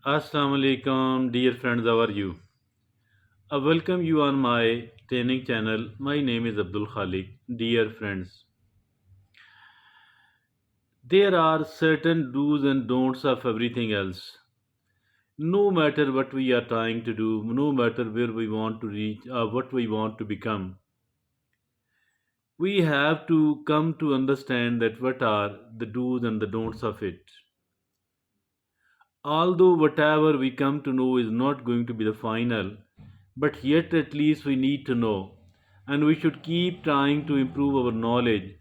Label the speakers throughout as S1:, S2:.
S1: Assalamu alaikum, dear friends. How are you? I welcome you on my training channel. My name is Abdul Khalik. Dear friends, there are certain do's and don'ts of everything else. No matter what we are trying to do, no matter where we want to reach or what we want to become, we have to come to understand that what are the do's and the don'ts of it. Although whatever we come to know is not going to be the final, but yet at least we need to know, and we should keep trying to improve our knowledge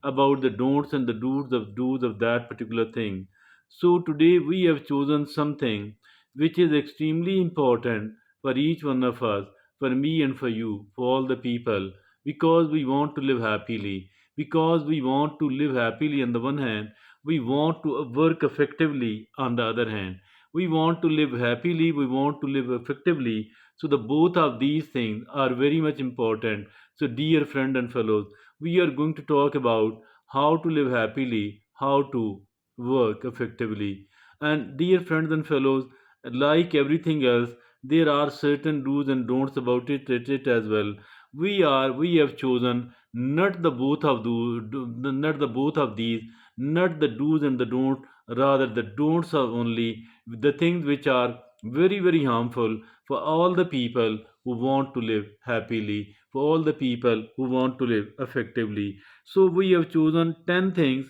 S1: about the don'ts and the do's of that particular thing. So today we have chosen something which is extremely important for each one of us, for me and for you, for all the people, because we want to live happily. Because we want to live happily on the one hand, we want to work effectively on the other hand. We want to live happily, we want to live effectively, so the both of these things are very much important. So dear friend and fellows, we are going to talk about how to live happily, how to work effectively. And dear friends and fellows, like everything else, there are certain do's and don'ts about it as well. We have chosen not the both of not the both of these, not the do's and the don'ts, rather the don'ts are only the things which are very harmful for all the people who want to live happily, for all the people who want to live effectively. So we have chosen 10 things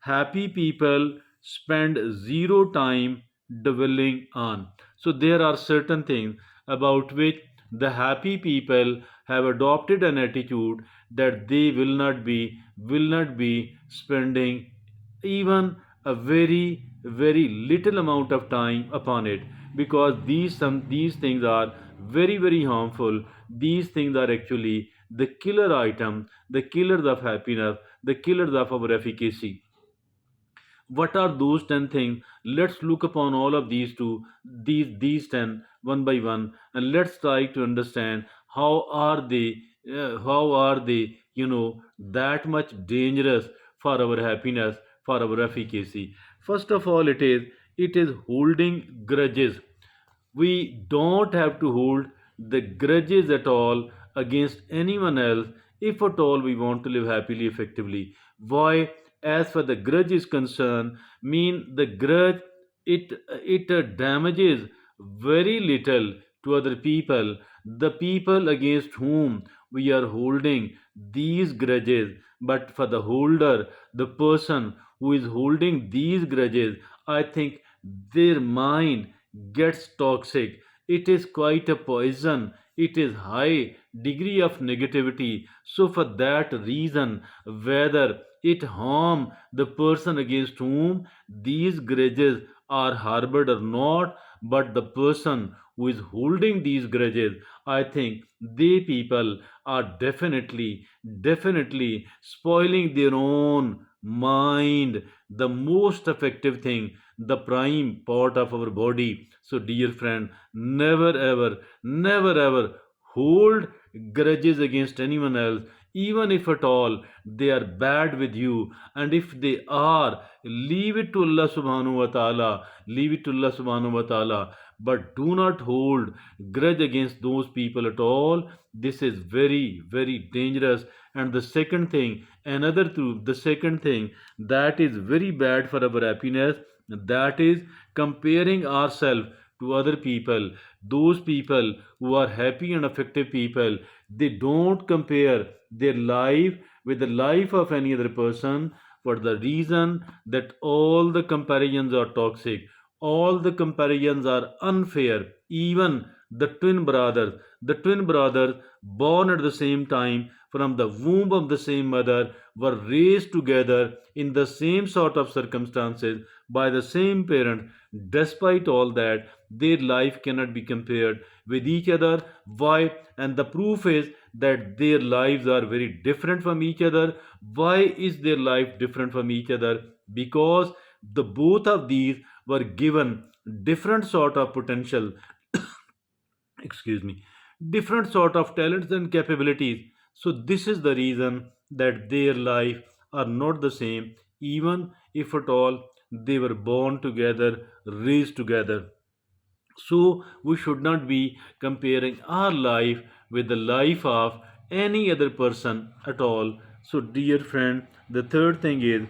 S1: happy people spend zero time dwelling on. So there are certain things about which the happy people have adopted an attitude that they will not be spending even a very little amount of time upon it, because these things are very harmful. These things are actually the killer item, the killers of happiness, the killers of our efficacy. What are those 10 things? Let's look upon all of these 10 one by one, and let's try to understand how are they, that much dangerous for our happiness, for our efficacy. First of all, it is holding grudges. We don't have to hold the grudges at all against anyone else if at all we want to live happily effectively. Why? As for the grudge is concerned, mean the grudge, it damages very little to other people, the people against whom we are holding these grudges. But for the holder, the person who is holding these grudges, I think their mind gets toxic. It is quite a poison. It is high degree of negativity. So for that reason, whether it harm the person against whom these grudges are harbored or not, but the person who is holding these grudges, I think they people are definitely spoiling their own mind, the most effective thing, the prime part of our body. So, dear friend, never ever hold grudges against anyone else, even if at all they are bad with you. And if they are, leave it to Allah subhanahu wa ta'ala. Leave it to Allah subhanahu wa ta'ala. But do not hold grudge against those people at all. This is very dangerous. And the second thing, another truth, the second thing that is very bad for our happiness, that is comparing ourselves to other people. Those people who are happy and effective people, they don't compare their life with the life of any other person, for the reason that all the comparisons are toxic, all the comparisons are unfair. Even the twin brothers born at the same time from the womb of the same mother were raised together in the same sort of circumstances by the same parent. Despite all that, their life cannot be compared with each other. Why? And the proof is that their lives are very different from each other. Why is their life different from each other? Because the both of these were given different sort of potential, excuse me, different sort of talents and capabilities. So this is the reason that their life are not the same, even if at all they were born together, raised together. So we should not be comparing our life with the life of any other person at all. So, dear friend, the third thing is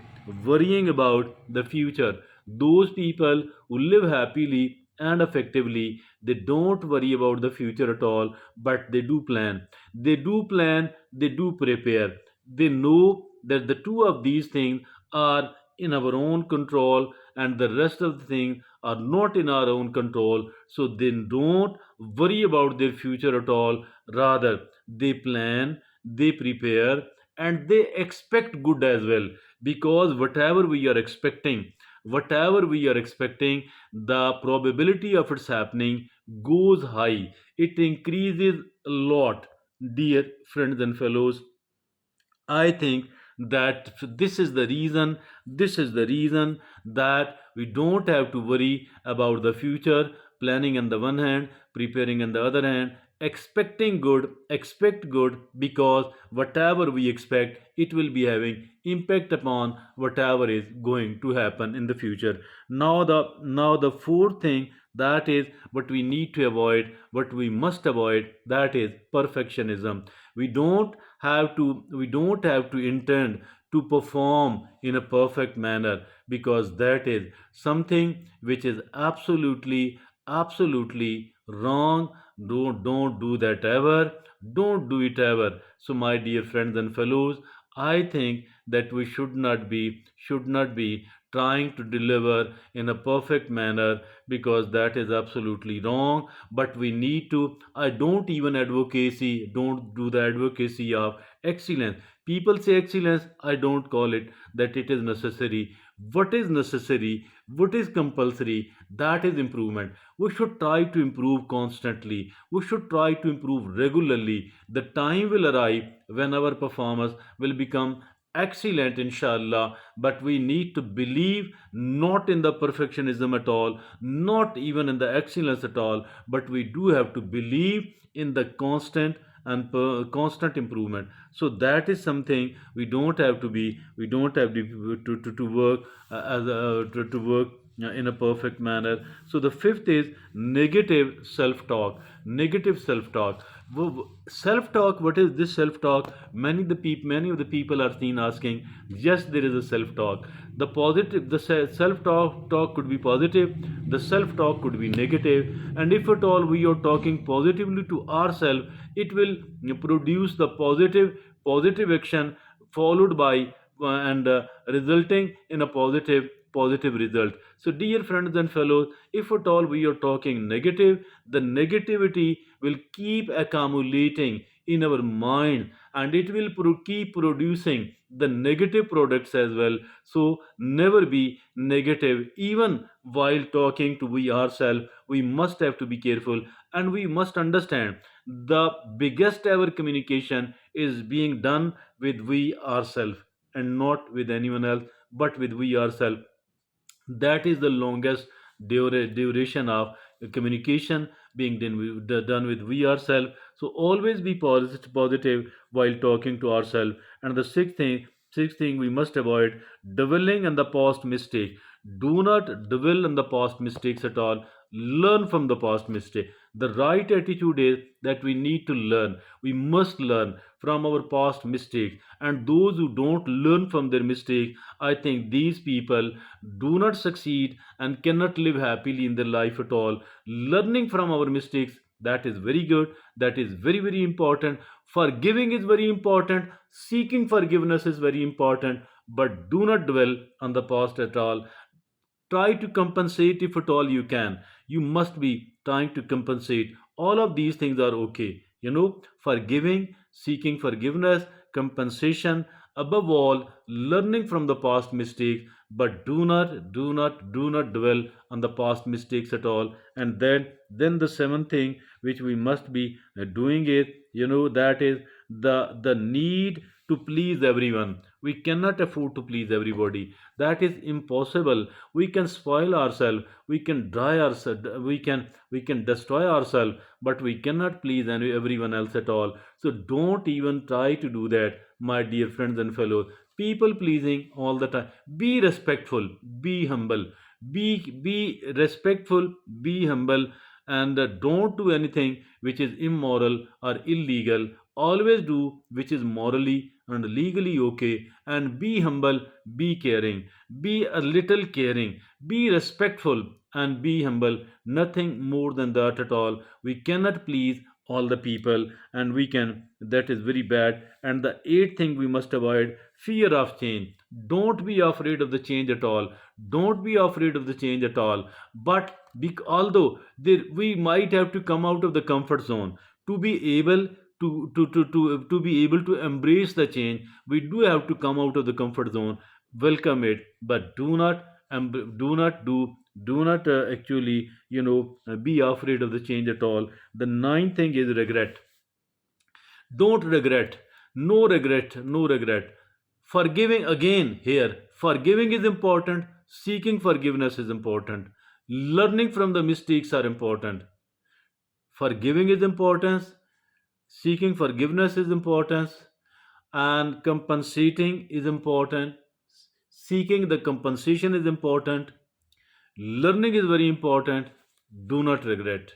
S1: worrying about the future. Those people who live happily and effectively, they don't worry about the future at all, but they do plan. They do plan, they do prepare. They know that the two of these things are in our own control, and the rest of the things are not in our own control, so they don't worry about their future at all. Rather, they plan, they prepare, and they expect good as well. Because whatever we are expecting, the probability of its happening goes high. It increases a lot, dear friends and fellows. I think that this is the reason that we don't have to worry about the future, planning on the one hand, preparing on the other hand, expect good, because whatever we expect, it will be having impact upon whatever is going to happen in the future. Now the fourth thing, that is what we need to avoid, what we must avoid, that is perfectionism. We don't have to intend to perform in a perfect manner, because that is something which is absolutely wrong. Don't do that ever. Don't do it ever. So, my dear friends and fellows, I think that we should not be trying to deliver in a perfect manner, because that is absolutely wrong. But we need to, I don't do the advocacy of excellence. People say excellence, I don't call it that it is necessary. What is necessary, what is compulsory, that is improvement. We should try to improve constantly, we should try to improve regularly. The time will arrive when our performance will become excellent, inshallah. But we need to believe not in the perfectionism at all, not even in the excellence at all, but we do have to believe in the constant improvement. So that is something we don't have to work to work in a perfect manner. So the fifth is negative self-talk. Negative self-talk. Self-talk. What is this self-talk? Many of the people are seen asking. Yes, there is a self-talk. The self-talk could be positive. The self-talk could be negative. And if at all we are talking positively to ourselves, it will produce the positive action, followed by and resulting in a positive result. So, dear friends and fellows, if at all we are talking negative, the negativity will keep accumulating in our mind, and it will keep producing the negative products as well. So never be negative. Even while talking to we ourselves, we must have to be careful, and we must understand the biggest ever communication is being done with we ourselves, and not with anyone else, but with we ourselves. That is the longest duration of communication being done with we ourselves. So always be positive while talking to ourselves. And the sixth thing we must avoid, dwelling on the past mistake. Do not dwell on the past mistakes at all. Learn from the past mistake. The right attitude is that we need to learn. We must learn from our past mistakes. And those who don't learn from their mistakes, I think these people do not succeed and cannot live happily in their life at all. Learning from our mistakes, that is very good. That is very important. Forgiving is very important. Seeking forgiveness is very important. But do not dwell on the past at all. Try to compensate if at all you can. You must be trying to compensate. All of these things are okay. Forgiving, seeking forgiveness, compensation, above all, learning from the past mistakes. But do not dwell on the past mistakes at all. And then the seventh thing which we must be doing is, that is the need to please everyone. We cannot afford to please everybody. That is impossible. We can spoil ourselves, we can dry ourselves, we can destroy ourselves, but we cannot please everyone else at all. So don't even try to do that, my dear friends and fellows. People pleasing all the time. Be respectful, be humble. Be respectful, be humble. and don't do anything which is immoral or illegal. Always do which is morally and legally okay, and be humble, be caring, be a little caring, be respectful, and be humble. Nothing more than that at all. We cannot please all the people, and we can, that is very bad. And the eighth thing we must avoid, fear of change. Don't be afraid of the change at all. Don't be afraid of the change at all. But although there, we might have to come out of the comfort zone to be able to be able to embrace the change, we do have to come out of the comfort zone, welcome it, but do not do not do not actually be afraid of the change at all. The ninth thing is regret. Don't regret. No regret. No regret. Forgiving, again here. Forgiving is important. Seeking forgiveness is important. Learning from the mistakes are important. Forgiving is important. Seeking forgiveness is important. And compensating is important. Seeking the compensation is important. Learning is very important. Do not regret.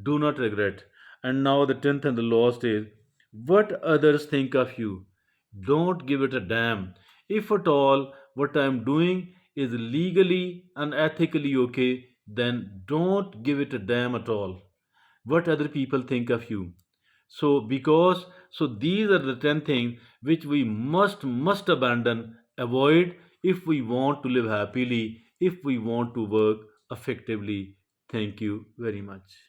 S1: Do not regret. And now the tenth and the last is what others think of you. Don't give it a damn. If at all what I am doing is legally and ethically okay, then don't give it a damn at all what other people think of you. So because so these are the 10 things which we must abandon, avoid, if we want to live happily, if we want to work effectively. Thank you very much.